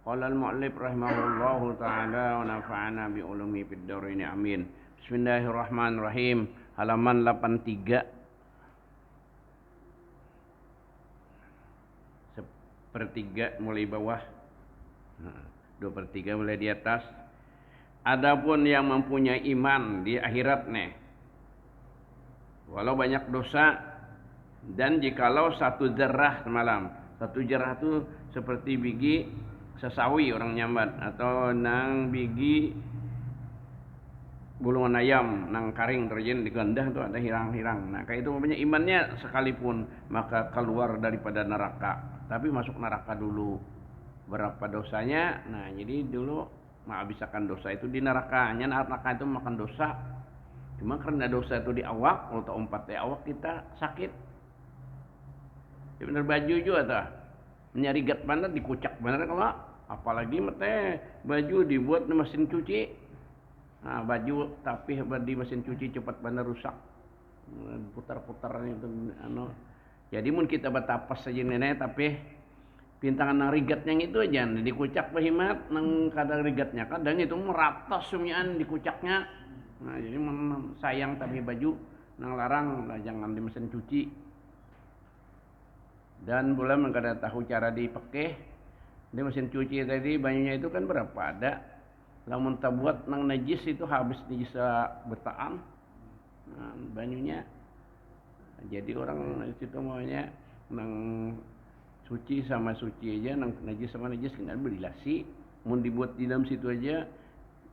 Qala al-mu'allif rahimahullahu ta'ala wa nafa'ana bi ulumi fid dharain amin. Bismillahirrahmanirrahim. Halaman 83. Sepertiga mulai bawah. 2/3 mulai di atas. Adapun yang mempunyai iman di akhirat nih, walau banyak dosa, dan jikalau satu jerah semalam, satu jerah itu seperti biji sesawi orang nyambat, atau nang biji bulungan ayam nang karing terjun digendah tuh ada hirang-hirang. Nah kayak itu namanya imannya sekalipun, maka keluar daripada neraka, tapi masuk neraka dulu. Berapa dosanya? Nah jadi dulu menghabiskan dosa itu di nerakanya. Neraka itu makan dosa. Cuma karena dosa itu di awak, kalau umpat di awak kita sakit. Ya bener baju juga tah. Nyarigat bener dikucak bener kalau apalagi mete baju dibuat di mesin cuci. Nah, baju tapi di mesin cuci cepat bener rusak. Putar-putar itu anu. Jadi mun kita batapas saja nenek tapi pintangan nang rigatnya itu aja dikucak bahimat nang kadang rigatnya kadang itu merata sumian dikucaknya. Nah jadi sayang tapi baju nang larang lah jangan di mesin cuci. Dan pula kada tahu cara dipakai di mesin cuci tadi banyunya itu kan berapa ada. Lamun buat nang najis itu habis najis bertaan. Nah, banyunya. Jadi orang itu maunya nang suci sama suci aja, nang najis sama najis kena berilasi. Mun dibuat di dalam situ aja,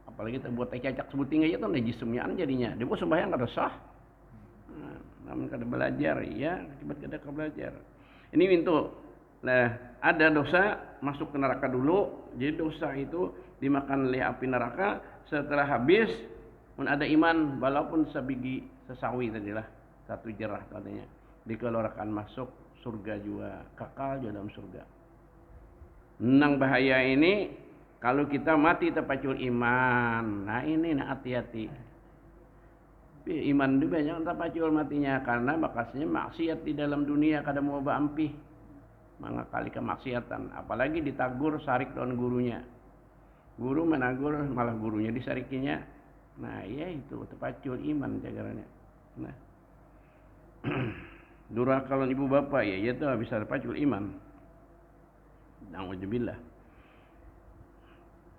apalagi kita buat cacak sebuting aja tuh najis semuanya jadinya. Dia pun sembahyang kada sah. Nah, namun kada belajar, ya akibat kada belajar. Ini pintu. Nah, ada dosa masuk ke neraka dulu. Jadi dosa itu dimakan oleh api neraka. Setelah habis, mun ada iman, walaupun sebiji sesawi tadilah, satu jerah katanya, dikeluarkan masuk surga juga, kekal juga dalam surga. Nang bahaya ini kalau kita mati terpacul iman. Nah ini hati-hati. Iman juga banyak terpacul matinya karena bakasnya maksiat di dalam dunia kada mau baampih. Mangakali kemaksiatan, apalagi ditagur sarik don gurunya. Guru menagur malah gurunya disarikinya. Nah iya itu terpacul iman jagarannya. Nah durhaka ibu bapak ya itu bisa terpacul iman. Nauzubillah.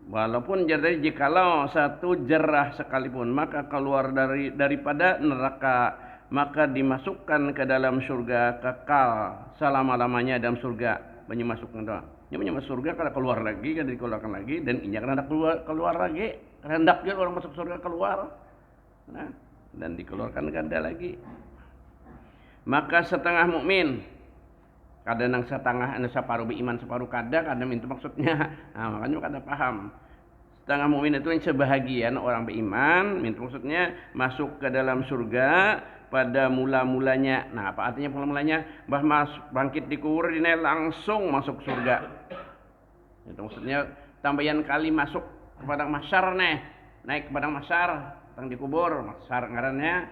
Walaupun jadi jikalau satu jerah sekalipun maka keluar daripada neraka, maka dimasukkan ke dalam surga kekal selama-lamanya dalam surga. Banyak masuk doang. Yang masuk surga kalau keluar lagi kan dikeluarkan lagi dan injak hendak keluar lagi. Hendak dia orang masuk surga keluar. Nah, dan dikeluarkan ganda lagi. Maka setengah mukmin kada nang setengah separuh beriman separuh kada itu maksudnya. Nah, makanya kada paham. Setengah mukmin itu yang sebahagian orang beriman, itu maksudnya masuk ke dalam surga pada mula-mulanya. Nah, apa artinya mula-mulanya? Bangkit di kubur ini langsung masuk surga. Itu maksudnya tambahan kali masuk ke padang mahsyar nih. Naik ke padang mahsyar, tang di kubur, mahsyar ngarannya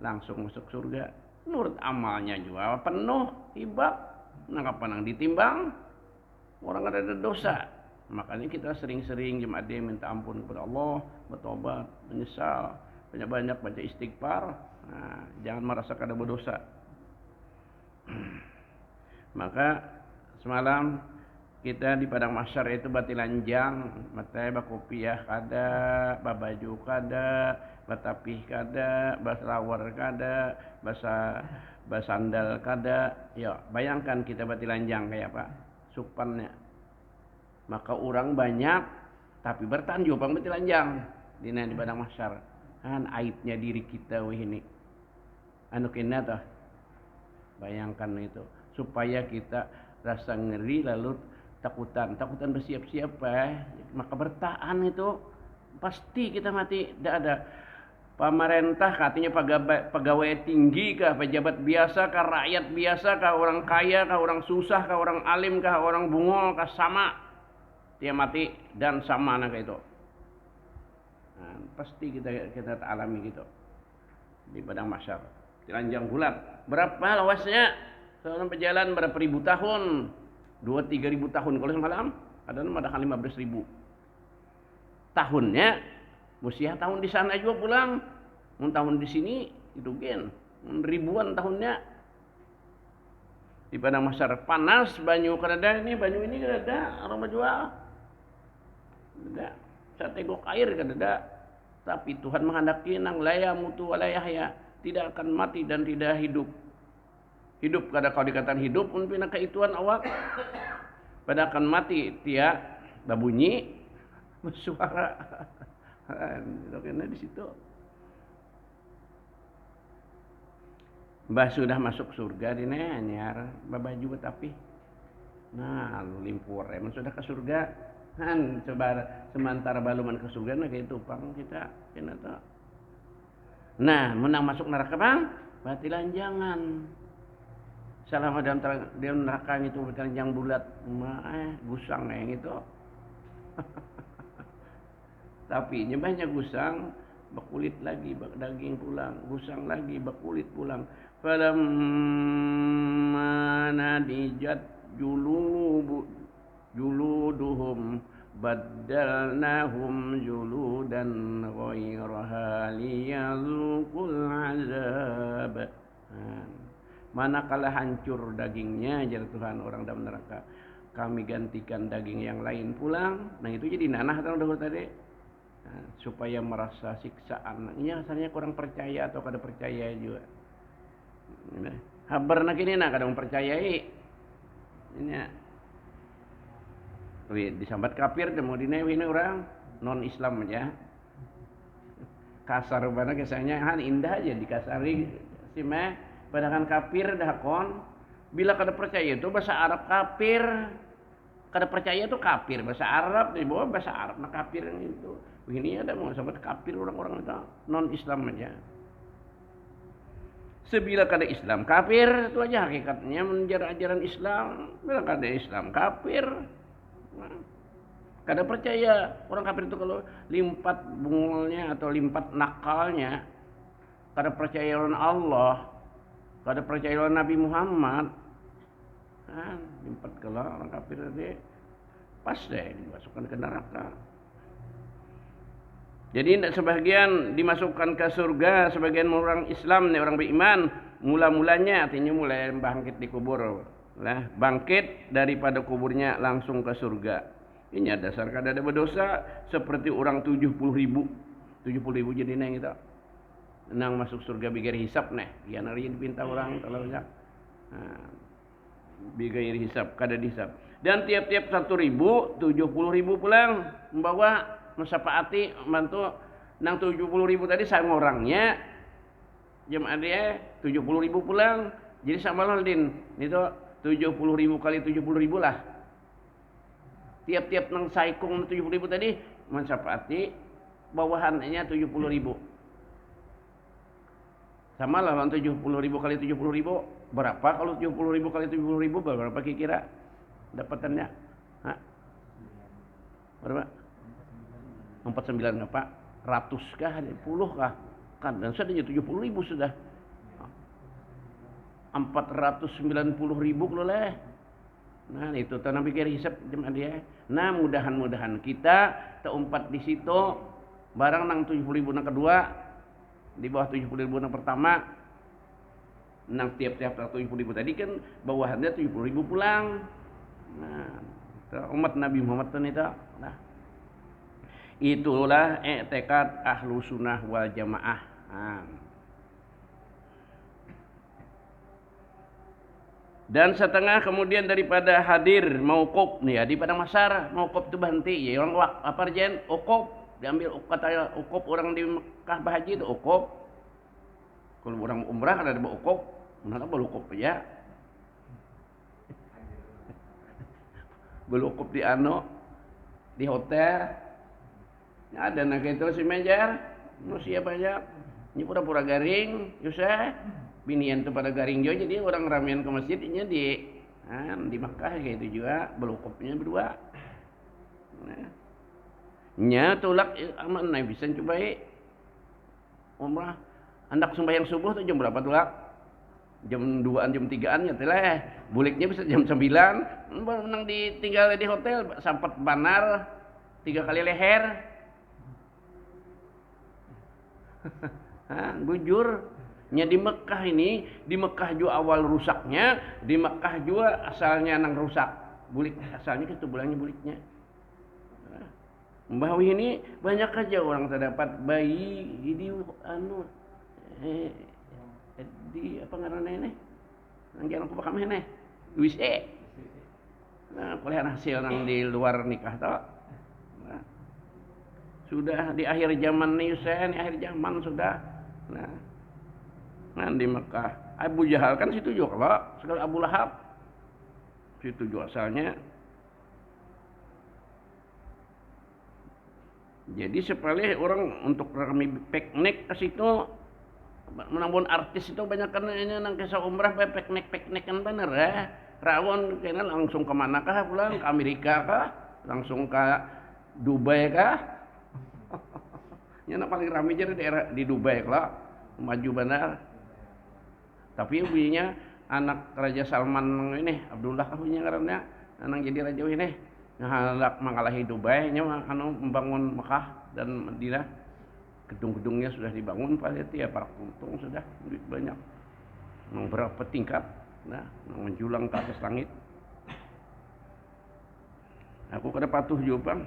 langsung masuk surga. Menurut amalnya juga penuh hibak. Nah kapan ditimbang orang ada dosa, makanya kita sering-sering jemaat dia minta ampun kepada Allah, bertobat, menyesal, banyak-banyak baca istighfar. Nah, jangan merasa kada berdosa. Maka semalam kita di padang mahsyar itu batilanjang, mata bakopiah kada, babaju kada, batapih kada, baslawar kada, basandal kada. Ya, bayangkan kita batilanjang kayak apa? Supannya. Maka orang banyak tapi bertanjung bang batilanjang di padang mahsyar. Kan aibnya diri kita ini. Anu kena tuh. Bayangkan itu supaya kita rasa ngeri lalu takutan bersiap-siap maka bertahan itu pasti kita mati. Tidak ada pemerintah katanya pegawai tinggi kah, pejabat biasa kah, rakyat biasa kah, orang kaya kah, orang susah kah, orang alim kah, orang bungol kah, sama dia mati dan sama anak itu. Nah, pasti kita alami gitu di padang mahsyar. Telanjang bulat berapa luasnya? Seorang berjalan berapa ribu tahun, 2-3 ribu tahun kalau semalam Ada madakan 15.000 tahunnya, musiah tahun di sana juga pulang, mun tahun di sini itu gen ribuan tahunnya. Di padang mahsyar panas, banyu kadada ini, banyu ini kadada orang berjual, kadada sategok air kadada. Tapi Tuhan menghendaki nang laya mutu walayahya, tidak akan mati dan tidak hidup. Hidup kada kau dikatakan hidup pun pina kaituan awak. Pada akan mati tia babunyi bersuara. Kena di situ. Mbah sudah masuk surga di anyar babaju tapi nah lu limpur emang sudah ke surga kan coba sementara baluman ke surga nah kayak tupang kita kena tak. Nah menang masuk neraka bang batilan jangan selama dalam neraka itu yang bulat gusang yang itu. Tapi nyembahnya gusang bakulit lagi daging pulang, gusang lagi bakulit pulang. Falamma nadijat juluduhum baddalnahum juludan ghairaha liyadzuqul azab. Manakala hancur dagingnya jar Tuhan orang dalam neraka, kami gantikan daging yang lain pulang. Nah itu jadi nanah atau dahulu tadi supaya merasa siksaan. Ini asalnya kurang percaya atau kada percaya juga. Habar nak ini nak kadang percayai. Ini disambat kafir kemudian ini orang non Islam aja. Kasar banget kesannya han indah aja dikasari si meh padahal kafir dah kon. Bila kada percaya itu bahasa Arab kafir. Kada percaya itu kafir bahasa Arab di bawah bahasa Arab nak kafir itu. Begini ada mau sambat kafir orang-orang itu non Islam aja. Sebila kada Islam kafir itu aja hakikatnya menjadi ajaran Islam. Bila kada Islam kafir. Nah, kada percaya orang kafir itu kalau limpat bungulnya atau limpat nakalnya kada percaya lawan Allah, kada percaya lawan Nabi Muhammad. Nah, limpat kalau orang kafir tadi pas deh dimasukkan ke neraka. Jadi sebagian dimasukkan ke surga, sebagian orang Islam nih orang beriman, mula-mulanya artinya mulai bangkit di kubur. Lah, bangkit daripada kuburnya langsung ke surga. Ini dasar kada ada berdosa seperti orang 70.000. 70.000 jadi neng itu. Nang masuk surga bigar hisap nih. Dia nari dipinta orang kalau enggak. Nah, bigar hisap kada dihisap. Dan tiap-tiap 1.000, 70.000 pulang membawa mensapaati bantu nang 70.000 tadi sama orangnya jemaah dia 70.000 pulang jadi sama Laldin itu 70.000 kali 70.000 lah tiap-tiap nang saikung 70.000 tadi mensapaati bawahannya 70.000 sama lah 70.000 kali 70.000 berapa kalau 70.000 kali 70.000 berapa kira-kira dapatannya berapa 49 apa? Ratus kah? Puluh kah? Kan dan sudah 70.000 sudah. 490.000 kalau leh. Nah itu tanam pikir hisap jemaah dia. Nah mudahan-mudahan kita terumpat di situ barang nang 70.000 nang kedua di bawah 70.000 nang pertama nang tiap-tiap 70.000 tadi kan bawahannya 70.000 pulang. Nah umat Nabi Muhammad itu nah itulah i'tikad ahlu sunnah wal jamaah. Dan setengah kemudian daripada hadir mauquf nih ya di padang mahsyar mauquf itu berhenti ya orang apa jen uquf diambil kata uquf orang di Mekah berhaji itu uquf. Kalau orang umrah ada uquf, mana beluquf ya. Beluquf di di hotel. Ada nak itu si mejar, manusia banyak. Ini pura-pura garing, Yusah. Binian tu pada garing jo, jadi orang ramean ke masjidnya di Makkah kayak itu juga, belukupnya berdua. Nah, nya tulak aman naik bisa coba umrah. Hendak sembahyang subuh tu jam berapa tulak? jam 2-an jam 3-an ya teh buliknya bisa jam 9 menang tinggal di hotel sampai banar 3 kali leher. Bujur nya di Mekah ini, di Mekah juga awal rusaknya, di Mekah juga asalnya nang rusak bulik, asalnya itu bulangnya buliknya. Mbah ini banyak aja orang terdapat bayi di di apa ngaranna ini nang jalan ku bakam ini wis kuliah hasil nang di luar nikah toh. Sudah di akhir zaman nih Husain, akhir zaman sudah. Nah di Mekah Abu Jahal kan situ juga kalau sekali Abu Lahab situ juga asalnya. Jadi sepele orang untuk rame piknik ke situ, menambun artis itu banyak kan ini nang kisah umrah piknik kan bener ya. Rawon kena langsung ke mana kah pulang ke Amerika kah, langsung ke Dubai kah? Yang paling ramai jadi daerah di Dubai lah, maju benar. Tapi ibunya anak Raja Salman ini Abdullah punya karena anak jadi raja ini hendak mengalahi Dubai nya anu membangun Mekah dan Madinah. Gedung-gedungnya sudah dibangun pada itu ya para untung sudah duit banyak. Berapa tingkat? Nah, menjulang ke atas langit. Aku kada patuh juga bang.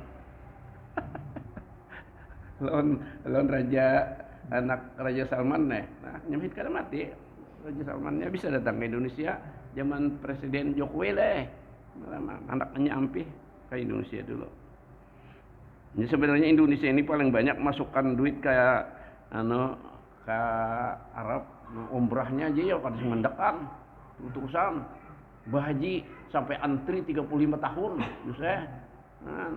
lawan raja anak Raja Salman nih. Nah, nyemit kada mati. Raja Salmannya bisa datang ke Indonesia zaman Presiden Jokowi deh. Anaknya ampih ke Indonesia dulu. Jadi sebenarnya Indonesia ini paling banyak masukkan duit kayak ke Arab, umrahnya aja ya kada mendekan. Utusan Bahaji sampai antri 35 tahun, bisa. Nah,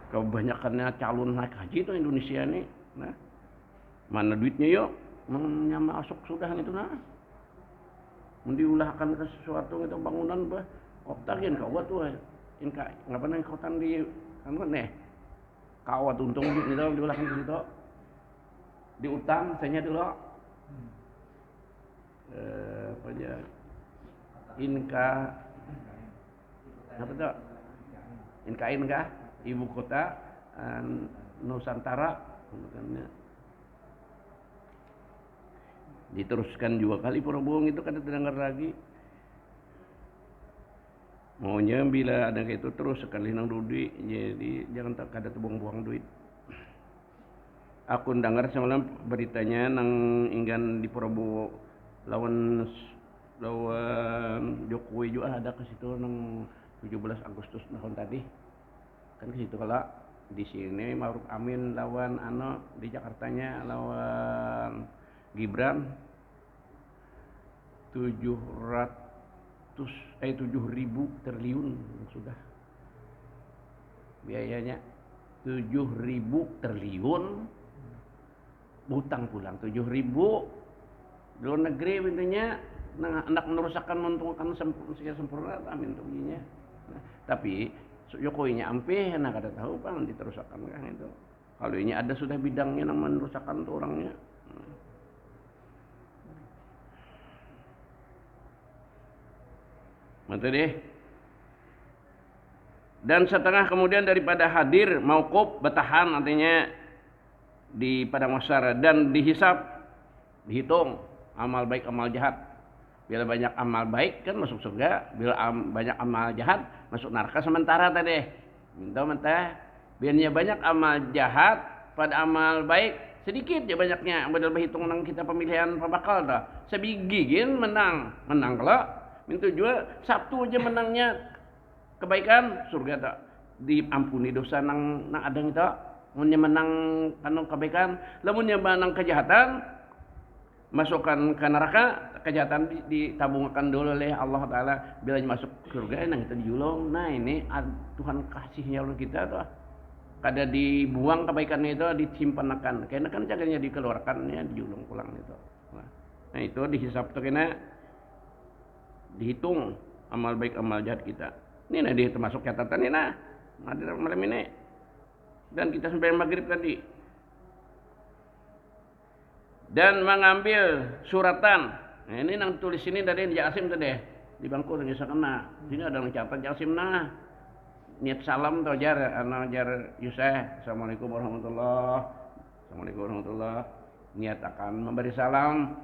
kebanyakannya calon naik haji itu Indonesia ini. Nah, mana duitnya yuk? Masuk sudah itu nah. Diulahkan ke sesuatu itu bangunan bah. Oktakin kau tuh inka ngapa nang kotan di kan nih. Kawat untung itu diulahkan ke situ. Diutang saya dulu. Apa aja? Inka apa tuh? Inka ibu kota Nusantara diteruskan juga kali Prabowo itu kada terdengar lagi maunya bila ada kayak itu terus sekali nang duit jadi jangan tak kada buang-buang duit. Aku dengar semalam beritanya nang inggan di Prabowo lawan Jokowi juga ada ke situ nang 17 Agustus tahun tadi kan ke situ kalau di sini Ma'ruf Amin lawan di Jakartanya lawan Gibran 7.000 triliun sudah biayanya 7.000 triliun hutang pulang 7.000 luar negeri intinya hendak merusakkan menguntungkan sempurna Amin tuginya. Nah, tapi Jokowinya ampih nah kada tahu bang diterusakkan kan itu. Kalau ini ada sudah bidangnya yang merusakkan tuh orangnya. Mantap deh. Dan setengah kemudian daripada hadir mauquf bertahan artinya di padang mahsyar dan dihisab dihitung amal baik amal jahat. Bila banyak amal baik kan masuk surga, bila banyak amal jahat masuk neraka sementara tadi. Minta biarnya banyak amal jahat pada amal baik sedikit ya banyaknya. Badal berhitung nang kita pemilihan pembakal dah. Sebigigin menang kalau minta juga Sabtu aja menangnya kebaikan surga tak diampuni dosa nang ada itu. Munnya menang kebaikan, lamunnya menang kejahatan masukkan ke neraka, kejahatan ditabungkan dulu oleh Allah Ta'ala bila masuk surga nang kita dijulung. Nah ini Tuhan kasihnya Allah kita tuh kada dibuang kebaikannya itu disimpankan karena kan jaganya dikeluarkannya dijulung pulang itu. Nah itu dihisab tuh kena dihitung amal baik amal jahat kita ini nah dia termasuk catatan ini nah hadir malam ini dan kita sampai maghrib tadi dan mengambil suratan Nah, ini nang tulis sini tadi Jasim tadi di bangku bisa kena. Sini ada yang catat Jasim nah. Niat salam tuh jar Yuseh. Assalamualaikum warahmatullahi. Niat akan memberi salam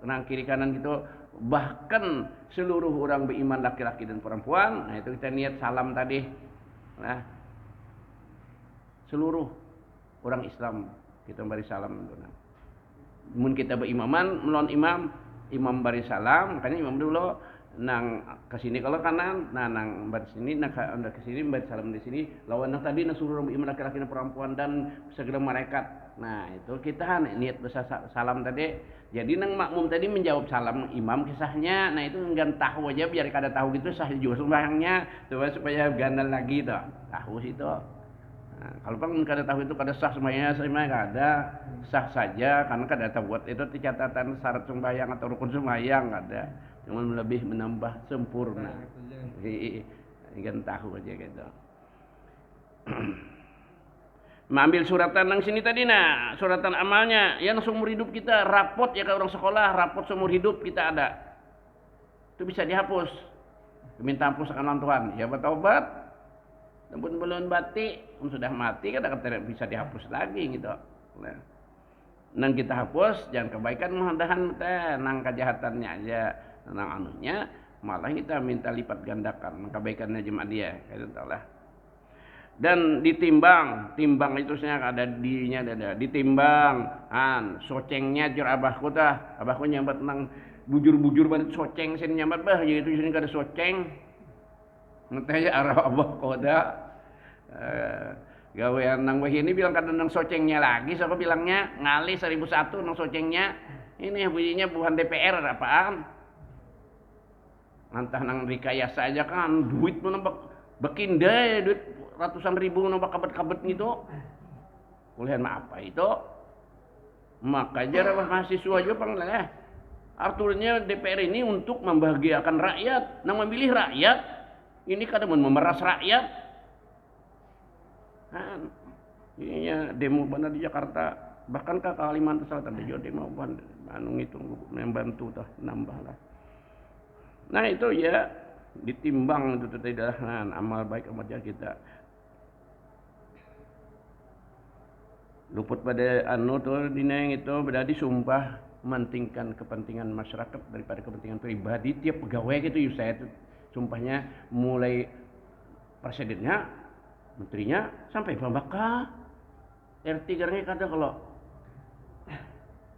tenang kiri kanan gitu. Bahkan seluruh orang beriman laki-laki dan perempuan. Nah itu kita niat salam tadi. Nah seluruh orang Islam kita beri salam. Mun kita berimaman melawan imam beri salam, makanya imam dulu nang ke sini kalau kanan, nah nang bari sini, nang ke sini bari salam di sini. Lawan nang tadi nang suruh beriman laki-laki dan perempuan dan segala malaikat. Nah itu kita niat besar salam tadi. Jadi nang makmum tadi menjawab salam imam kisahnya. Nah itu enggak tahu aja biar kada tahu gitu sah juga sembahyangnya supaya gandal lagi tuh. Tahu situ. Nah, kalau bang kada tahu itu kada sah sembahyangnya kada sah saja karena kada tahu buat itu catatan syarat sembahyang atau rukun sembahyang ada. Cuma lebih menambah sempurna. Ingin tahu aja gitu. Mengambil suratan nang sini tadi nah, suratan amalnya yang seumur hidup kita rapot ya kalau orang sekolah rapot seumur hidup kita ada. Itu bisa dihapus. Minta hapus akan Tuhan. Ya bertobat. Namun belum mati, sudah mati kan tidak bisa dihapus lagi gitu. Nah, nang kita hapus jangan kebaikan mudah-mudahan nang kejahatannya aja, nang anunya malah kita minta lipat gandakan kebaikannya jemaah dia, itu lah. Dan timbang itu ada dirinya ada ditimbang, socengnya jur abahku nyambat nang bujur-bujur banget soceng sini nyambat bah jadi itu sini kada soceng. Ngeteh arah abah koda gawean nang ini bilang kadang nang socengnya lagi so aku bilangnya ngali 1001 nang socengnya ini bunyinya bukan DPR apaan ngantah nang rekayasa aja kan duit menambah bekinda duit ratusan ribu nambah kabet-kabet gitu kuliah apa itu maka aja mahasiswa aja bang aturannya DPR ini untuk membahagiakan rakyat nang memilih rakyat ini kadang memeras rakyat. Ininya demo benar di Jakarta, bahkan ke Kalimantan Selatan ada juga demo anu itu membantu tah nambah lah. Nah itu ya ditimbang itu tidak amal baik amal jahat kita. Luput pada anu tuh dina yang itu berarti sumpah mementingkan kepentingan masyarakat daripada kepentingan pribadi tiap pegawai gitu saya itu sumpahnya mulai presidennya, menterinya sampai pembaka RT garangnya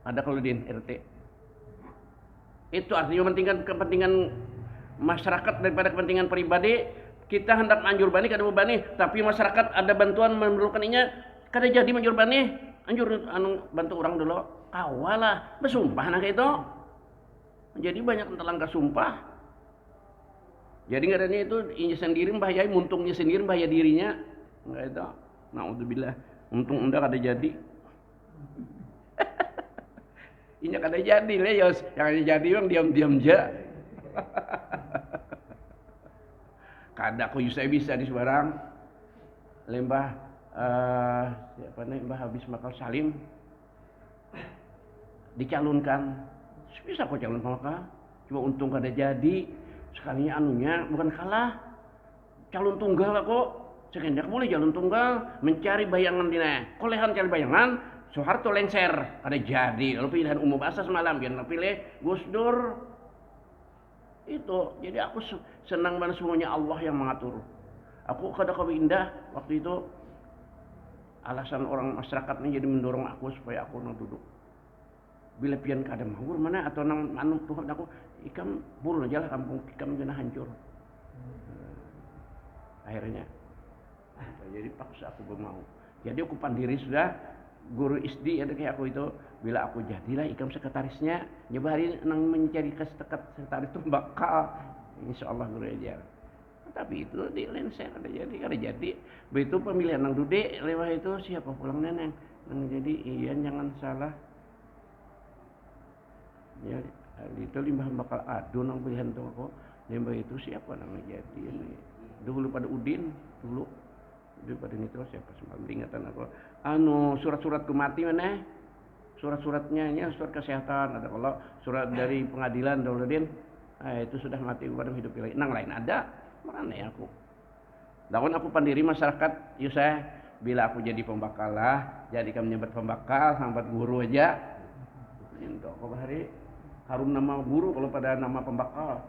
ada kalau di RT. Itu artinya mementingkan kepentingan masyarakat daripada kepentingan pribadi. Kita hendak anjur bani kada bani, tapi masyarakat ada bantuan memerlukan inya kada jadi anjur bani. Anjur anu bantu orang dulu. Kawalah bersumpah nak itu. Jadi banyak langkah sumpah. Jadi ngadanya itu inya sendiri bahayai, muntungnya sendiri bahaya dirinya. Enggak itu. Naudzubillah. Untung unda kada jadi. Inya kada jadi le yos. Yang kada jadi bang diam-diam aja. Kada ko saya bisa di sebarang. Lembah siapa nih Mbah habis makal Salim dicalonkan. Bisa kok calon maka. Cuma untung kada jadi. Sekalinya anunya bukan kalah calon tunggal kok sekendak boleh calon tunggal mencari bayangan dina kolehan cari bayangan Soeharto lengser ada jadi lalu pilihan umum asas semalam biar pilih Gus Dur itu jadi aku senang banget semuanya Allah yang mengatur aku kada indah waktu itu alasan orang masyarakat ini jadi mendorong aku supaya aku duduk bila pian kada mahur mana atau nang anu Tuhan aku ikam burun aja lah kampung ikam kena hancur akhirnya jadi paksa aku bermau jadi aku pandiri sudah guru SD ada kayak aku itu bila aku jadilah ikam sekretarisnya nyoba hari nang mencari sekretaris itu bakal insyaallah guru ajar tapi itu di lenser kada jadi begitu pemilihan nang dude lewat itu siapa pulang neneng nang jadi iya jangan salah ya itu limbah bakal adu nang pilihan tuh kok limbah itu siapa namanya jadi ini dulu pada Udin dulu pada Nitro siapa sembah ingatan aku anu surat-surat kemati mana surat-suratnya, ini surat kesehatan, ada kalau surat dari pengadilan Dauladin, itu sudah mati kepada hidup lagi. Nang lain ada, mana ya aku? Lawan aku pandiri masyarakat, saya bila aku jadi pembakal lah, jadikan menyebat pembakal, sambat guru aja. Itu kok hari harum nama guru kalau pada nama pembakal.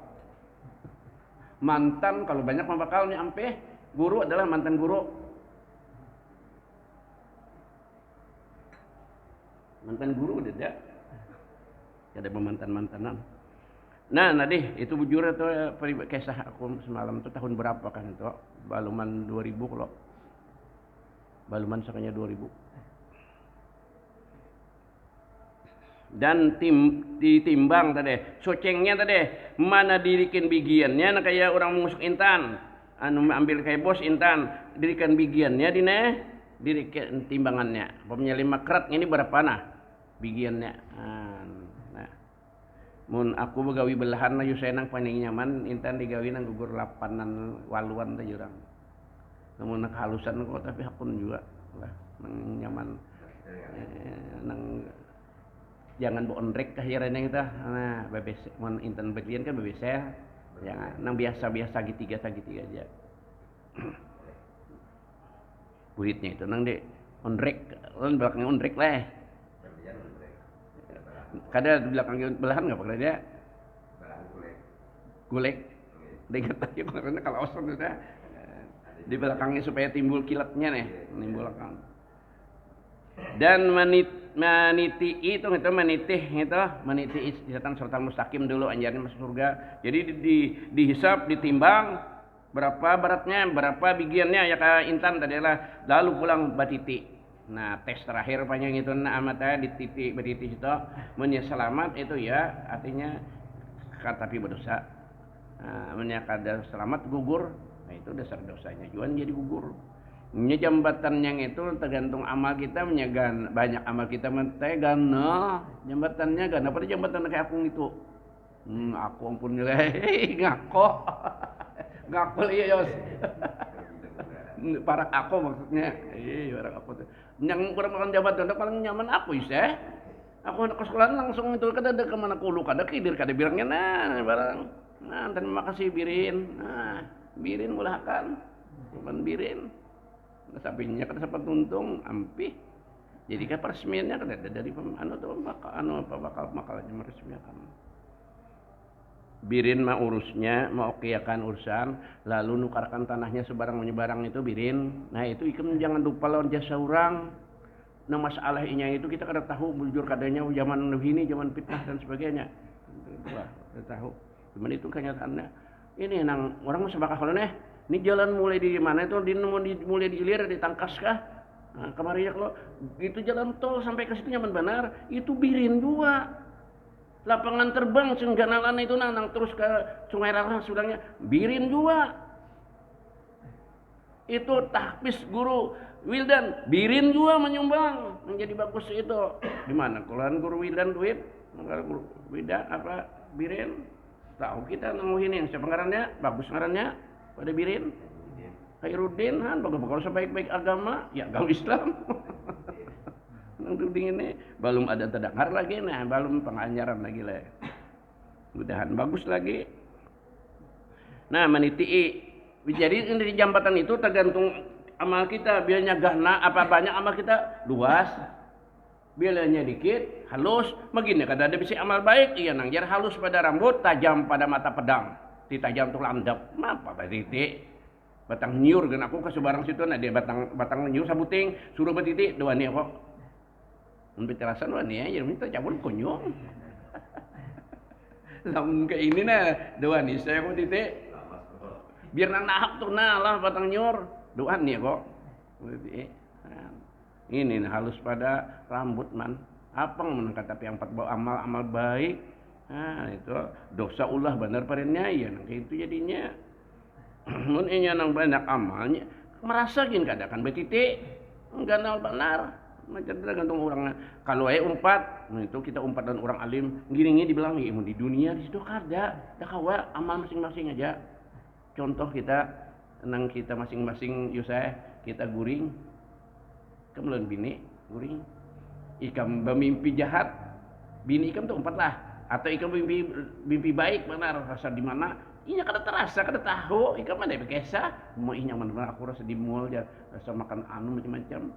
Mantan kalau banyak pembakalnya ampe, guru adalah mantan guru. Mantan guru udah ada pemantan-mantanan. Nah, nadih itu bujur itu kisah aku semalam itu tahun berapa kan itu? Baluman 2000 kalau. Baluman sakanya 2000. Dan ditimbang tadi, socengnya tadi, mana dirikan bigiannya, nah kayak orang musuk intan, anu ambil kayak bos intan, dirikan bigiannya dirikan timbangannya. Pokoknya 5 kerat ini berapa nah bigiannya. Nah, mun aku begawi belahan na saya nang paling nyaman, intan digawi nang gugur 8an waluan teh jurang. Namun nak halusan kok tapi hakun juga lah, nang nyaman, nang jangan boondrek kahirana kita. Nah, bebes mun intan bagian kan bebeseh. Jangan nang biasa-biasa segitiga aja. Buitnya itu nang de ondrek, lawan belakangnya ondrek lah. Kada belakangnya belahan enggak pakai dia? Gulek. Dengar tadi karena kalau osong sudah di belakangnya supaya timbul kilatnya nih, timbul belakang. Dan meniti itu setan serta mustaqim dulu anjarnya masuk surga. Jadi dihisap, ditimbang berapa beratnya, berapa bigiannya ya kayak intan tadi lah. Lalu pulang batiti. Nah, tes terakhir panjang itu amatnya di titik batiti itu menyelamat itu ya artinya tapi berdosa. Nah, menyakada selamat gugur. Nah, itu dasar dosanya juga jadi gugur. Jambatan yang itu tergantung amal kita, banyak amal kita menteh gana jambatannya gana pada jambatan kayak aku itu. Aku ampun nilai ngako iya Yos. Parak aku maksudnya. Parak aku tuh. Yang kurang makan jabatan paling nyaman aku iseh. Aku anak sekolah langsung itu kada ke mana kulu kada kidir kada bilangnya nah barang. Nah, terima kasih birin. Nah, birin mulakan. Bukan birin. Sapinya kan sempat untung ampih. Jadi kan peresmiannya kan ada dari bakal makalnya meresmikan. Birin mah urusnya, mau okeakan urusan, lalu nukarkan tanahnya sebarang menyebarang itu birin. Nah itu ikan jangan lupa lawan jasa orang. Nah masalahnya itu kita kada tahu bujur kadanya zaman ini, zaman fitnah dan sebagainya. Wah, kita tahu. Cuman itu kenyataannya. Ini nang orang masa bakal nih. Ini jalan mulai di mana itu mulai di ilir di Tangkas kah? Nah, kemarin ya kalau itu jalan tol sampai ke situ nyaman benar, itu birin juga. Lapangan terbang sengganalan itu nang terus ke Sungai Rarang sudahnya birin juga. Itu tahfiz guru Wildan birin juga menyumbang menjadi bagus itu. Di mana keluaran guru Wildan duit? Guru Wildan apa birin? Tahu kita nang ini siapa ngarannya? Bagus ngarannya. Pada birin Khairuddin han bagus sebaik-baik agama ya agama Islam. Nang tuding ini belum ada terdengar lagi nah belum pengajaran lagi lah. Mudahan bagus lagi. Nah meniti jadi di jambatan itu tergantung amal kita biarnya gana apa banyak amal kita luas biarnya dikit halus begini kada ada bisa amal baik iya nang jar halus pada rambut tajam pada mata pedang ditajam tuh landap apa batiti batang nyur kan aku ke sebarang situ nah dia batang nyur sabuting suruh batiti dua nih kok penjelasan dua nih ya minta cabul kunyung lamun ke ini nah dua nih saya kok titik biar nang nahap tuh nah lah batang nyur dua nih kok ini nah, halus pada rambut man apang menangkat tapi yang 4 bau amal baik. Nah itu dosa ulah benar parinnya ya nang itu jadinya mun inya nang banyak amalnya merasa gin kadakan betitik enggak nal benar macam tergantung orang kalau umpat nah itu kita umpat dan orang alim giringnya dibilang di dunia di situ kada dah kawa amal masing-masing aja contoh kita nang kita masing-masing yusah kita guring kemudian bini guring Ikam bermimpi jahat, bini ikam tuh 4 lah. Atau ikam mimpi baik benar rasa di mana? Inya kada terasa, kada tahu. Ikam ada bekesa, mau inya mana aku rasa di mall aja, rasa makan anu macam-macam.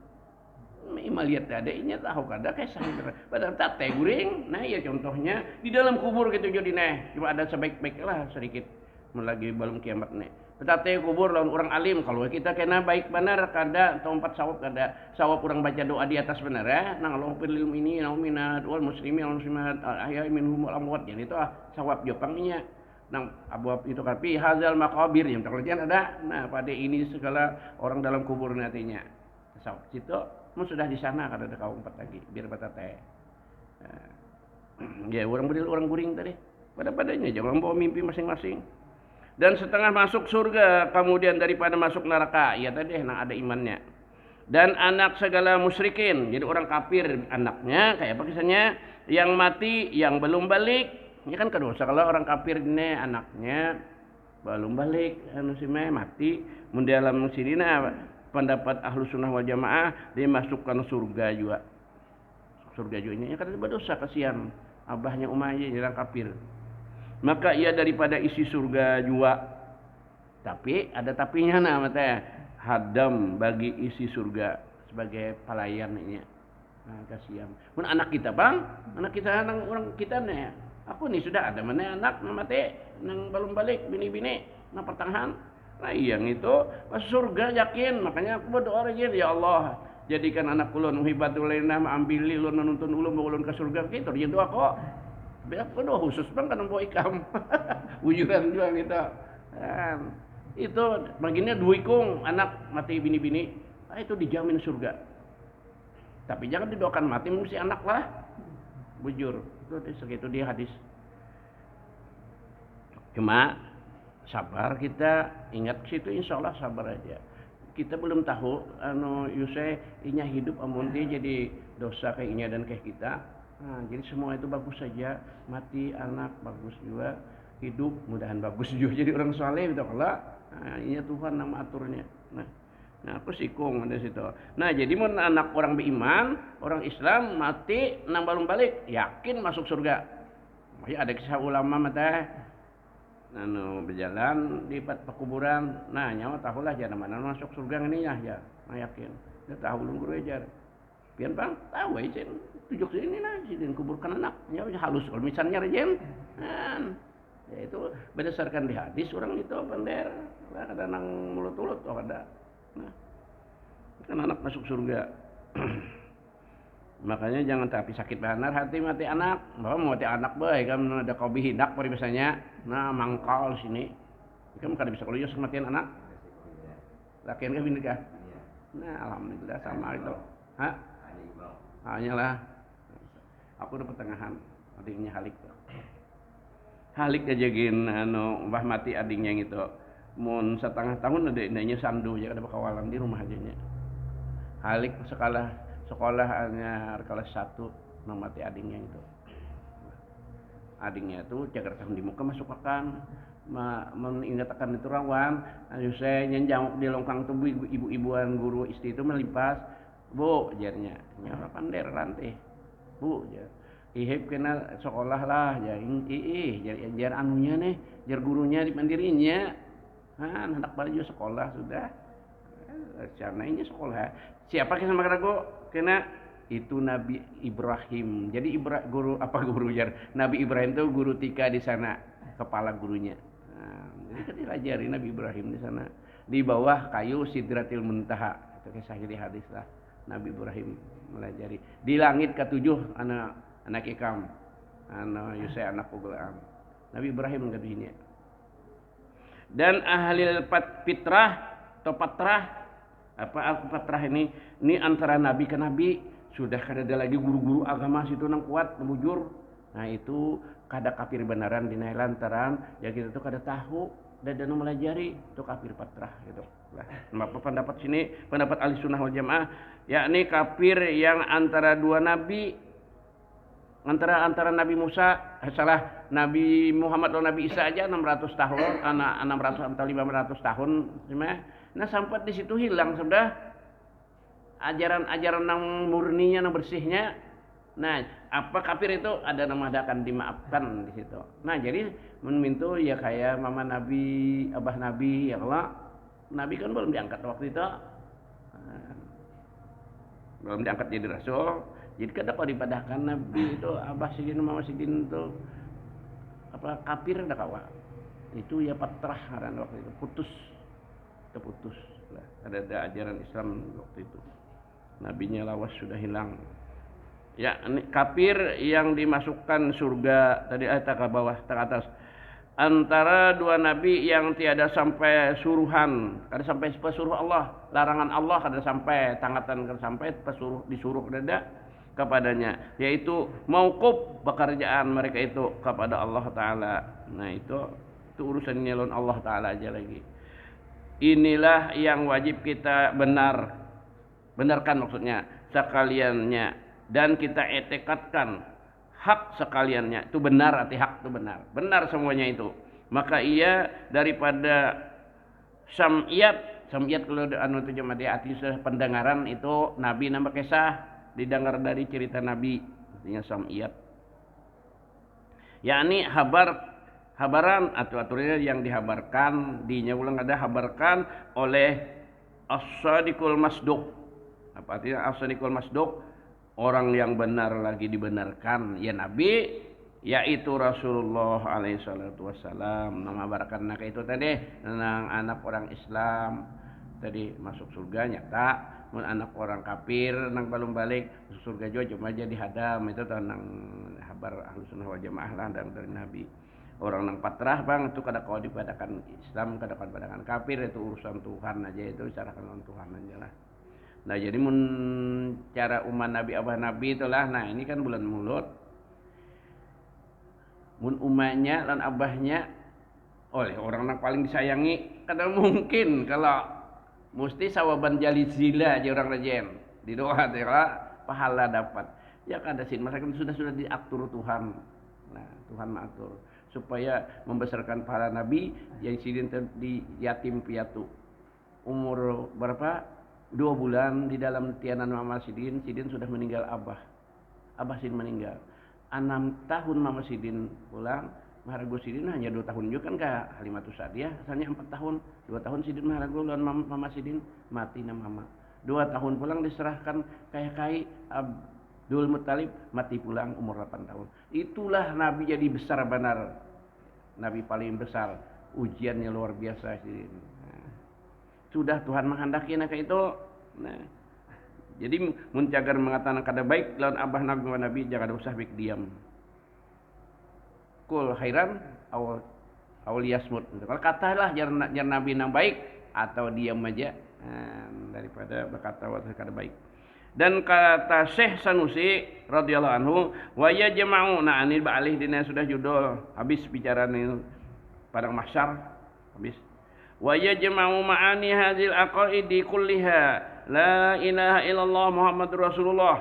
Ima lihat ada inya tahu kada kesah. Padahal tate guring. Nah ya contohnya di dalam kubur gitu jadi neh. Cuma ada sebaik-baik lah sedikit. Lagi belum kiamat nih. Tate kubur lawan orang alim. Kalau kita kena baik benar kada tempat sawab kada. Sawab orang baca doa di atas benar ya. Nang Allahumma fil ini minat wal muslimin wal muslimat ahya minhum wal amwat. Jadi itu sawab jopangnya. Nang abwab itu kapi hazal maqabir yang terkalian ada. Nah pada ini segala orang dalam kubur nantinya. Sawab situ sudah di sana kada ada kaum 4 lagi biar batate. Ya orang guring tadi. Pada-padanya jangan bawa mimpi masing-masing. Dan setengah masuk surga, kemudian daripada masuk neraka. Ya tadi nah ada imannya. Dan anak segala musyrikin, jadi orang kafir anaknya kayak apa kisahnya, yang mati yang belum balik. Ini kan kedosa kalau orang kafir ini anaknya belum balik, anu sih mati, mun dalam sidina pendapat ahlu sunnah wal jamaah dimasukkan surga juga. Surga juga ini kan berdosa kasihan abahnya Umayyah orang kafir. Maka ia daripada isi surga jua. Tapi ada tapinya namanya hadam bagi isi surga sebagai pelayan ini. Nah, kasihan. Mun anak kita bang, anak kita nang orang kita nih. Aku nih sudah ada mana anak mati nang belum balik bini-bini nang pertengahan. Nah yang itu masuk surga yakin. Makanya aku berdoa aja ya Allah jadikan anak ulun hibatul lana ambil ulun nuntun ulun ke surga gitu. Dia doa kok. Biar kedua khusus bang kan bawa ikam wujudan juga gitu itu bagiannya 2 ikung anak mati bini-bini itu dijamin surga tapi jangan didoakan mati mesti anak lah bujur itu segitu dia hadis cuma sabar kita ingat situ insyaallah sabar aja kita belum tahu Yusuf inya hidup amun dia jadi dosa kayak inya dan kayak kita. Nah, jadi semua itu bagus saja, mati anak bagus juga, hidup mudahan bagus juga jadi orang saleh gitu kalau ini Tuhan nama aturnya. Nah aku sikung ada situ. Nah jadi mun anak orang beriman, orang Islam mati nang belum balik, yakin masuk surga. Ya ada kisah ulama mata berjalan di pekuburan. Nah nyawa tahulah jangan mana masuk surga ini ya, nah yakin. Dia tahu lu guru ajar. Pian bang, tahu aja tujuk sini nah, sini kuburkan anaknya halus kalau misalnya rejem. Ya itu berdasarkan di hadis orang itu pandai, ada nang mulut-mulut ada. Nah, kan anak masuk surga. Makanya jangan tapi sakit benar hati mati anak. Bahwa mati anak baik kan ada kobi hidak pada biasanya. Nah mangkal sini. Kamu kada bisa kalau just kematian anak. Lakian kah bini kah? Nah alhamdulillah sama itu. Hah? Hanyalah aku udah pertengahan adiknya Halik tuh. Halik aja gin mbah mati adiknya gitu. Mun setengah tahun ada indahnya sandu ya ada bakawalan di rumah aja nya. Halik sekolah hanya kelas 1 nang mati adiknya itu. Adiknya tuh jaga tahun di muka masuk makan mengingatkan itu rawan saya nyenjang di longkang tuh ibu-ibuan guru istri itu melipas bu jarnya nyala pandai rantai bu jar ihip kena sekolah lah jar jar anunya nih jar gurunya di mandirinya hendak balik sekolah sudah caranya sekolah siapa sama kerago kena itu Nabi Ibrahim jadi guru jar Nabi Ibrahim itu guru tika di sana kepala gurunya jadi kan diajari Nabi Ibrahim di sana di bawah kayu Sidratil Muntaha itu kisah di hadis lah Nabi Ibrahim melajari di langit ke-7 anak ikam anak Yusuf anak pugulaan Nabi Ibrahim katanya dan ahli fitrah atau patrah apa patrah ini antara nabi ke nabi sudah kada ada lagi guru-guru agama situ nang kuat bujur nah itu kada kafir benaran di lantaran ya kita tuh kada tahu dan melajari itu kafir patrah gitu. Nah, pendapat sini pendapat ahli sunnah wal jamaah yakni kafir yang antara 2 nabi antara Nabi Musa salah Nabi Muhammad dan Nabi Isa aja 600 tahun 600 atau 500 tahun nah sampai di situ hilang sudah ajaran-ajaran yang murninya yang bersihnya Nah, apa kafir itu ada nama akan dimaafkan di situ. Nah, jadi mintu ya kayak mama Nabi, abah Nabi, ya Allah. Nabi kan belum diangkat waktu itu. Belum diangkat jadi rasul. Jadi kada kok dipadahkan Nabi itu abah sidin mama sidin itu apa kafir dah kawa. Itu ya patrah karena waktu itu terputus lah. Ada ajaran Islam waktu itu. Nabinya lawas sudah hilang. Ya, kafir yang dimasukkan surga tadi ayat ke bawah ke atas. Antara dua nabi yang tiada sampai suruhan, kada sampai pesuruh Allah, larangan Allah kada sampai, tangatan kada sampai pesuruh disuruh kada kepadanya, yaitu mauquf pekerjaan mereka itu kepada Allah taala. Nah, itu urusan nyelon Allah taala aja lagi. Inilah yang wajib kita benarkan maksudnya sekaliannya, dan kita etikatkan hak sekaliannya itu benar, arti hak itu benar semuanya itu. Maka ia daripada sam'iyat kalau anu itu cuma di hati pendengaran itu nabi nama kisah didengar dari cerita nabi, artinya sam'iyat yakni habaran atau aturannya yang dihabarkan dinya ulang ada habarkan oleh as-sadiqul masduq. Apa artinya as-sadiqul masduq? Orang yang benar lagi dibenarkan ya Nabi, yaitu Rasulullah alaihi salatu wassalam. Mengabarkan nak itu tadi tentang anak orang Islam tadi masuk surga nyata, mun anak orang kafir nang belum balik masuk surga juga cuma jadi hadam. Itu tentang kabar Ahlus Sunnah wal Jamaah lah dari Nabi. Orang nang patrah bang itu kada kau dipadakan Islam, kada kau dipadakan kafir, itu urusan Tuhan aja, itu bicarakan dengan Tuhan aja lah. Nah, jadi mun cara umat Nabi abah Nabi itulah. Nah, ini kan bulan mulut. Mun umatnya dan abahnya oleh orang yang paling disayangi, kada mungkin kalau mesti sawaban jalizila aja orang rajen di doa pahala dapat. Ya kada sih, masa kan sudah diatur Tuhan. Nah, Tuhan mengatur supaya membesarkan pahala Nabi yang sidin di yatim piatu. Umur berapa? 2 bulan di dalam tianan mama Sidin sudah meninggal abah Sidin meninggal. 6 tahun mama Sidin pulang, maharagu Sidin hanya 2 tahun juga kan kak Halimatus Sa'diyah, asalnya 4 tahun, 2 tahun Sidin maharagu lawan mama Sidin mati na mama. 2 tahun pulang diserahkan kai Abdul Muttalib, mati pulang umur 8 tahun. Itulah Nabi jadi besar benar, Nabi paling besar, ujiannya luar biasa Sidin. Sudah Tuhan menghendaki nak itu. Nah, jadi muncagar mengatakan kada baik lawan abah Nabi jangan usah baik diam. Kul khairan aw liyasmut. Kalau katalah jangan Nabi nang baik atau diam aja, daripada berkata kada baik. Dan kata Syekh Sanusi radhiyallahu anhu, wa yajma'u, nah ini ba'alih dina sudah judul habis bicara ini padang mahsyar habis. Wa yajma'u ma'ani hadzal aqaidi kulliha la ilaha illallah Muhammadur Rasulullah.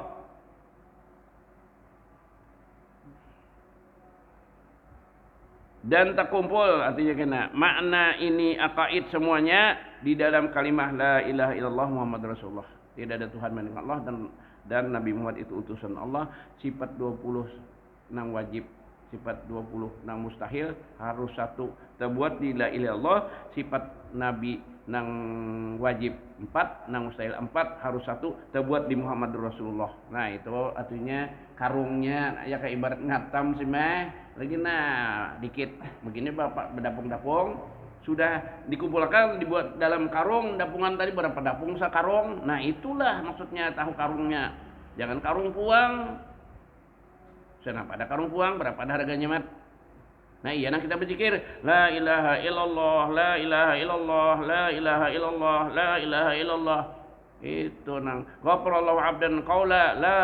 Dan terkumpul artinya kena makna ini aqaid semuanya di dalam kalimah la ilaha illallah Muhammadur Rasulullah. Tidak ada Tuhan melainkan Allah dan Nabi Muhammad itu utusan Allah. Sifat 20 nang wajib, sifat 20 nang mustahil harus satu terbuat di la ilaha illallah. Sifat Nabi nang wajib 4, nang mustahil 4 harus satu terbuat di Muhammadur Rasulullah. Nah, itu artinya karungnya ya kayak ibarat ngatam sih meh. Lagi nah dikit begini bapak berdapung-dapung sudah dikumpulkan dibuat dalam karung. Dapungan tadi berapa dapung sakarung. Nah, itulah maksudnya tahu karungnya. Jangan karung puang. Kenapa ada karung puang? Berapa ada harganya, Mat? Nah, iya nah kita berzikir la ilaha illallah, la ilaha illallah, la ilaha illallah, la ilaha illallah. Itu nang ghafarallahu 'abdan qaula la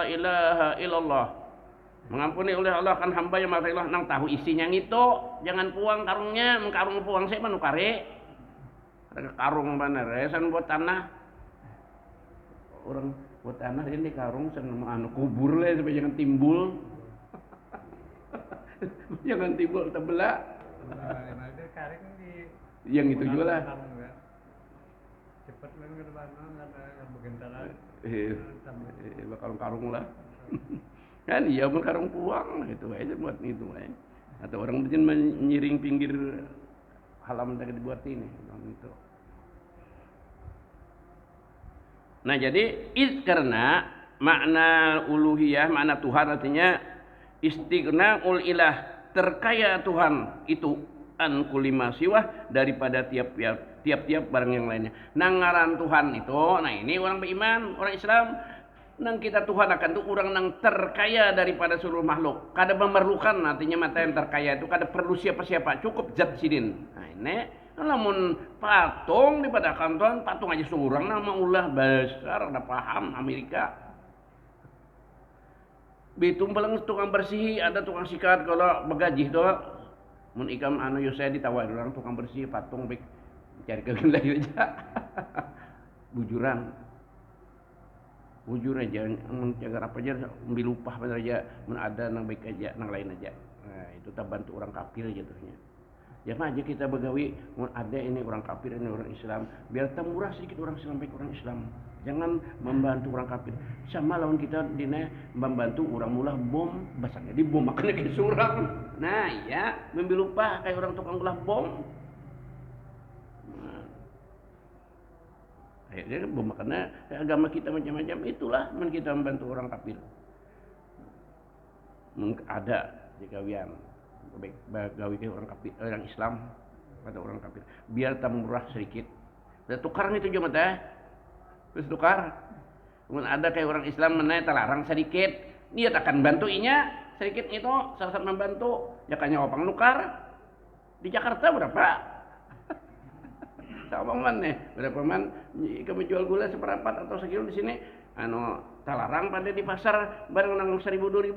ilaha illallah. Mengampuni oleh Allah kan hamba yang masalah nang tahu isinya itu. Jangan puang karungnya, mengkarung puang saya manu kare. Ada karung bener, san buat tanah. Orang buat tanah ini karung sen anu kubur lah supaya jangan timbul. Jangan timbul terbelah. Yang itu juga lah. Cepat kan ke depan ada bagian tanah. Bakal karung lah. Kan iya mun karung puang gitu aja buat itu aja. Atau orang bikin menyiring pinggir halaman tadi dibuat ini gitu. Nah jadi karena makna uluhiyah, makna Tuhan artinya istighna'ul ilah, terkaya Tuhan itu an kulima siwah, daripada tiap-tiap barang yang lainnya. Nang ngaran Tuhan itu, nah ini orang beriman, orang Islam, nang kita Tuhan akan tuh orang nang terkaya daripada seluruh makhluk. Kada memerlukan, artinya mata yang terkaya itu kada perlu siapa-siapa, cukup zat sidin. Nah ini namun patung daripada kanton, patung aja seorang nama ulah besar, ada paham Amerika. Bitung paling tukang bersih, ada tukang sikat kalau begaji tuh. Mun ikam anu yo saya ditawar orang tukang bersih patung baik cari kegelai aja. Bujur aja, menjaga apa aja, ambil upah bener aja, mun ada nang baik aja, nang lain aja. Nah itu tak bantu orang kafir jatuhnya. Jangan aja kita begawi, ada ini orang kafir, ini orang Islam, biar murah sedikit orang Islam baik orang Islam. Jangan membantu orang kafir. Sama lawan kita dina membantu orang mulah bom, basahnya di bom makanya kayak surang. Nah ya, membil upah kayak orang tukang ulah bom. Nah, akhirnya bom makanya agama kita macam-macam itulah, kita membantu orang kafir. Ada jikawian baik gawe ke orang kafir, orang Islam pada orang kafir biar tak murah sedikit dan tukar itu cuma teh terus tukar kemudian ada kayak orang Islam menaik terlarang sedikit dia akan bantuinya sedikit itu salah satu membantu ya kayaknya opang nukar di Jakarta berapa sama mana berapa man kamu jual gula seperempat atau sekilo di sini anu terlarang pada di pasar barang nang 1.000-2.000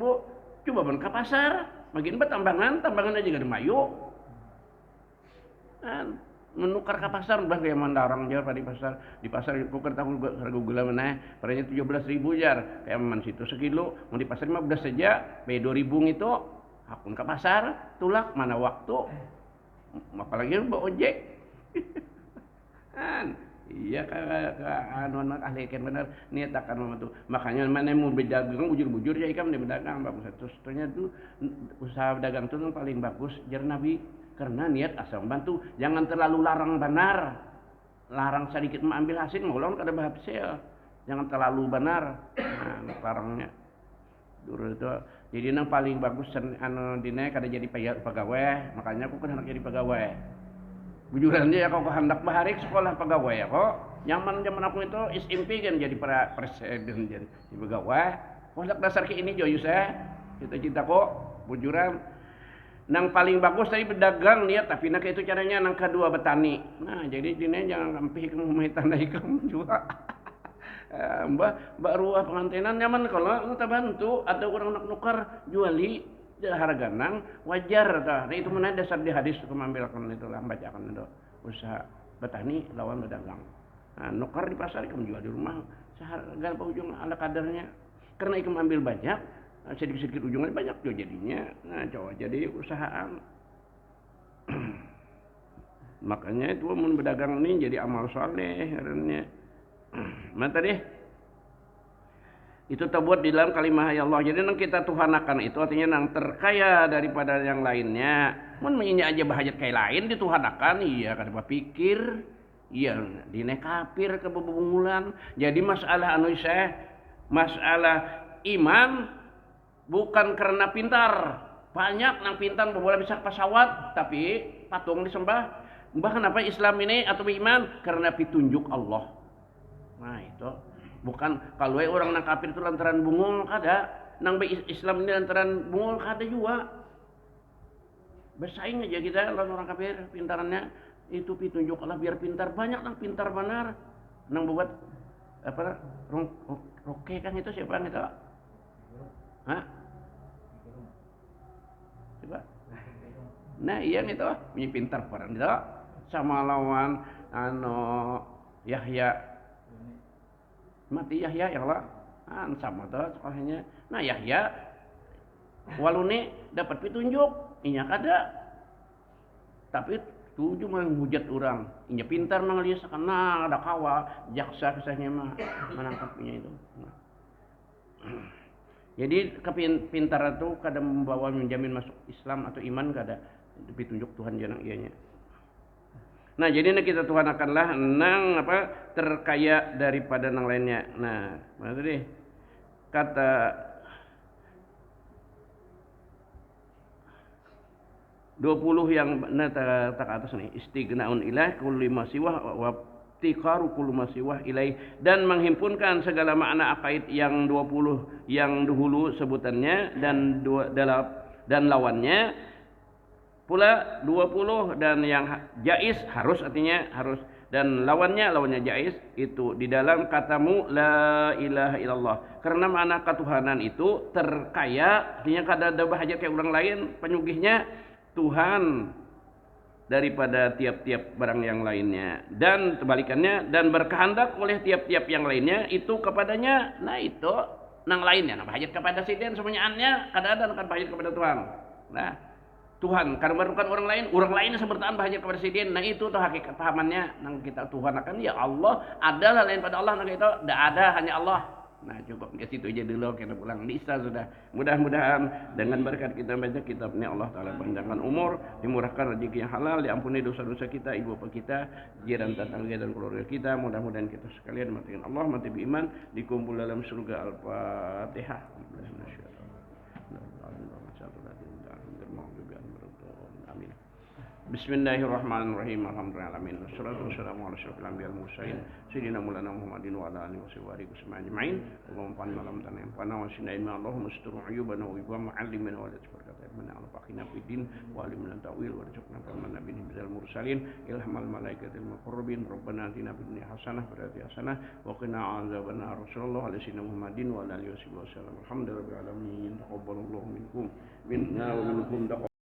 coba ban ke pasar makin tambangan aja gak ada mayu menukar ke pasar bah kayak mandarang jar pada di pasar kuker tahu harga gula mana parahnya 17.000 jar kayak man situ sekilo mau di pasar 15 saja be 2.000 itu akun ke pasar tulak mana waktu apalagi bawa ojek iya anu anak ahli kan benar niat akan membantu makanya mana mau berdagang bujur-bujur ya ikam dia berdagang bagus terusnya tuh usaha dagang itu paling bagus jar Nabi karena niat asal membantu jangan terlalu larang benar larang sedikit mengambil hasil maulon kada berhasil jangan terlalu benar nah larangnya dulu itu jadi yang paling bagus anu dina kada jadi pegawai makanya aku kan jadi pegawai bujurannya ya kau kehendak baharik sekolah pegawai ya kok nyaman zaman aku itu SMP kan jadi para presiden jadi pegawai kehendak dasar ke ini joyus cita-cita kok bujuran nang paling bagus tadi berdagang dia tapi nak itu caranya nang kedua bertani nah jadi dini jangan sampai kamu tanda ikam juga mbak ruah pengantinan nyaman kalau kita bantu ada orang nak nukar juali harga nang wajar dah. Nah, itu mana dasar di hadis mengambilkan itu lah bacakan itu usaha petani lawan pedagang. Nah, nukar di pasar kamu jual di rumah seharga apa ujung ala kadarnya. Karena ikam ambil banyak sedikit-sedikit ujungnya banyak juga jadinya. Nah, coba jadi usahaan. Makanya itu mun berdagang ini jadi amal saleh karena mana tadi itu terbuat di dalam kalimat ya Allah. Jadi nang kita tuhanakan itu artinya nang terkaya daripada yang lainnya. Mun menyinya aja bahajat kayak lain dituhanakan, iya kada berpikir, iya dine kafir ke bebungulan. Jadi masalah anu masalah iman bukan karena pintar. Banyak nang pintar bola bisa pesawat tapi patung disembah. Bahkan apa Islam ini atau iman karena petunjuk Allah. Nah itu bukan kalau orang nang kafir itu lantaran bungul kada nang Islam ini lantaran bungul kada juga bersaing aja kita lawan orang kafir pintarannya itu petunjuk Allah biar pintar banyak nang pintar benar nang buat apa roke kan itu siapa itu hah coba nah iya itu punya pintar orang itu sama lawan anu Yahya mati Yahya ya Allah sama tuh sekolahnya nah Yahya walune dapat petunjuk inya kada tapi tu cuma menghujat orang inya pintar mengelis karena ada kawa jaksa kisahnya mah menangkapnya itu Jadi kepintaran itu kadang membawa menjamin masuk Islam atau iman kada ditunjuk Tuhan jangan ianya. Nah, jadi kita Tuhan akanlah nang apa terkaya daripada nang lainnya. Nah, mana tadi kata dua puluh yang tak atas nih, istighnaun ilah kulli ma siwah wa tiqaru kulli ma siwah ilaih, dan menghimpunkan segala makna akaid yang 20 yang dahulu sebutannya dan dan lawannya pula 20, dan yang jais harus artinya harus, dan lawannya jais itu di dalam katamu la ilaha illallah, karena makna ketuhanan itu terkaya artinya kada ada hajat kayak orang lain penyugihnya Tuhan daripada tiap-tiap barang yang lainnya, dan kebalikannya, dan berkehendak oleh tiap-tiap yang lainnya itu kepadanya. Nah itu nang lainnya nah hajat kepada siden semuanya kada ada kan hajat kepada Tuhan. Nah Tuhan karena bukan orang lain yang bertahan bahaya kepada sidin. Nah itu tuh hakikat pahamannya nang kita Tuhan akan ya Allah adalah lain pada Allah, nang itu tidak ada hanya Allah. Nah cukup ke situ aja dulu, kita pulang bisa sudah. Mudah-mudahan dengan berkat kita baca kitabnya Allah Ta'ala panjangkan umur, dimurahkan rezeki yang halal, diampuni dosa-dosa kita, ibu bapa kita, jiran tetangga dan keluarga kita. Mudah-mudahan kita sekalian mati Allah mati beriman dikumpul dalam surga. Al-Fatihah. Bismillahirrahmanirrahim. Alhamdulillahirabbil alamin. Wassalatu wassalamu ala asyrofil anbiya'il mursalin sayyidina maulana Muhammadin wa ala alihi wasahbihi ajma'in. Allahumma panna lam tanam panna wa sinaina Allahumma astur uyubana wa ibam muallimina wa latsbarkata mana ala faqina fidin wa alimna ta'wil wa rizqna kama nabiyyin bil mursalin ilhamal malaikatil muqarrabin rabbana atina fid dunya hasanah wa fil hasanah wa qina azabannar. Rasulullah alaihi Muhammadin wa ala alihi wasallam. Alhamdulillahirabbil alamin. Taqabbalallahu minkum minna wa minkum.